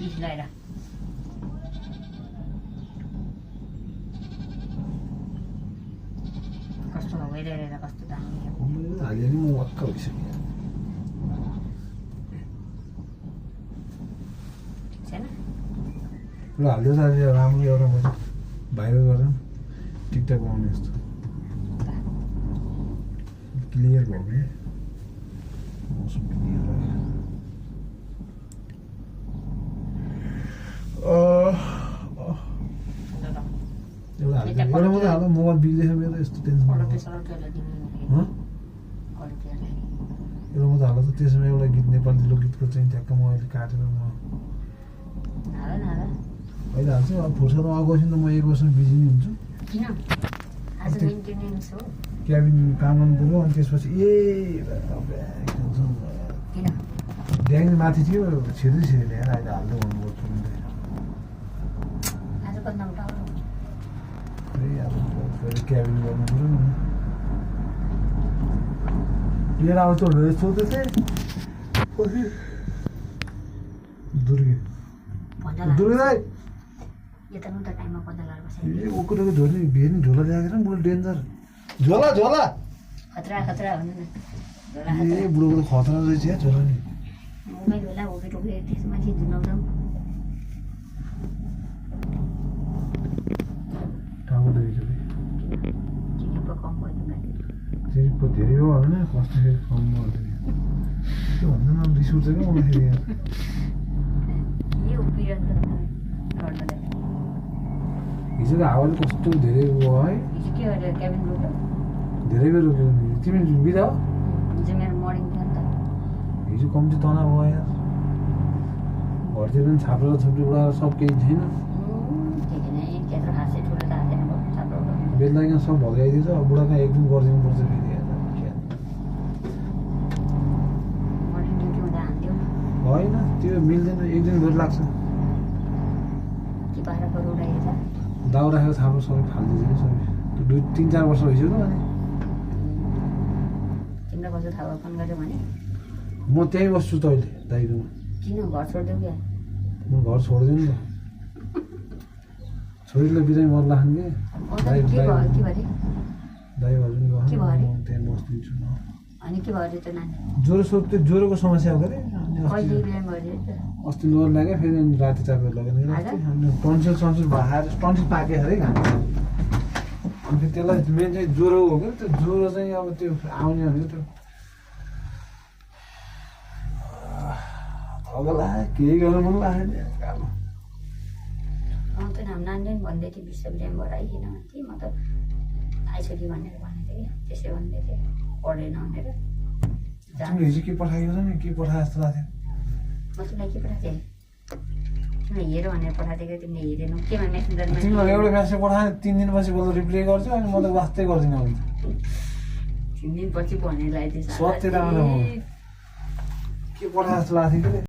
Israel. कस्तो भइरहेर कस्तो दामी हाल्यो नि म वाक्क भइसक्यो छैन ल हाल्यो त राम्रो एउटा मैले भाइरल गरेर टिकटक बनाउने जस्तो क्लियर भयो कि मौसम क्लियर भयो एउटा मात्रै हाल मोबाइल बिग्रेछ मेरो यस्तो टेन्सन एउटा मात्रै हाल त त्यसमा एउटा गीत नेपाली लोकगीतको चाहिँ ठ्याक्क म अहिले काटेर म अहिले हाल्छु अब फुर्सदमा आएपछि त म 1 वर्षमा बिजी नै हुन्छु क्याबिन काम गर्नु पऱ्यो अनि त्यसपछि ड्याङ माथि थियो छिर्दै ल्याएर अहिले हाल्दै भन्नुपर्छ क्याबिन गर्नु पऱ्यो नि लिएर आउँछ भनेर सोध्दै थिएँ दुर्गे दाइ ओकुरेको झोली भेन झोला ल्याएर बुढो डेन्जर झोला झोला खतरा खतरा भन्नु न बुढोको त खतरा रहेछ या झोला नि मोबाइल होला ओके टोके त्यसमाथि जुनाउदाउ टाउको दुखिसक्यो चिनिपो कम भयो चिनिपो धेरै हो होइन कस्तो फेरि कम भयो त्यो भन्दा न रिस उठ्छ क्या मलाई फेरि यो उभिरहन्छ गर्नलाई हिजोको हावाले कस्तो धेरै भयो है हिजो के गरेर क्याबिन रोक्यो धेरै बेर रोक्यो तिमी बिदा हो हिजो मेरो मर्निङ थियो नि त हिजो कम्ती तनाव भयो यार घरतिर पनि छाप्रो छुप्री उडाएर सब केही छैन त्यत्रो हाँसे ठुलो त हाल्दैन छाप्रो बेलुका सब भगाइदिएछ अब बुढाका एक दिन गरिदिनु पर्छ फेरि मर्निङ ड्युटी हुँदा हान्थ्यो होइन त्यो मिल्दैन एक दिन भरि लाग्छ कि 12 करोड उडाइएछ दाउ राखेर छाप्रो सबै फालिदिन्छ कि सबै त्यो 2-3-4 वर्ष भइसक्यो अनि तिमीलाई कसो थाहा भयो फोन गर्यो भने म त्यहीँ बस्छु त अहिले दाइकोमा किन घर छोडिदेऊ क्या म घर छोड्दिनँ नि त छोरीलाई बिरामी मर्ला खान् कि दाइ के भयो के भयो दाइहरू पनि के भयो अरे? म त्यहीँ बस्दिन्छु न अनि के भयो अरे त्यो नानी ज्वरो सोध त्यो ज्वरोको समस्या हो गरे अनि कहिले बिरामी भयो अरे अस्ति लोर लाग्यो फेरि अनि राति चापेर लगेन अनि टन्सिल भाएर टन्सिल पाकेको अरे घाम अनि फेरि त्यसलाई मेन चाहिँ ज्वरो हो क्या त्यो ज्वरो चाहिँ अब त्यो आउने भनेको त्यो थगला केही गर्नु मन लागेन कालो त नाम नानीले पनि भन्दै थियो विश्व बिरामी भएर आइकिन भन्थेँ म त आइसक्यो भनेर भनेको थिएँ त्यसै भन्दै थिएँ पढेन भनेर तिमीले हिजो के पठाएको छ नि के पठाए जस्तो लाग्थ्यो म तिमीलाई के पठाएको थिएँ तिमीलाई हेर भनेर पठाएको थिएँ तिमीले हेरेनौ केमा मेसेन्जरमा तिमीलाई एउटा म्यासेज पठाएँ 3 दिनपछि बोल्दा रिप्लाई गर्छु अनि म त वास्तै गर्दिनँ भने 3 दिनपछि भनेर लगाइदिएछ सत्य राम्रो हो के पठाए जस्तो लाग्थ्यो कि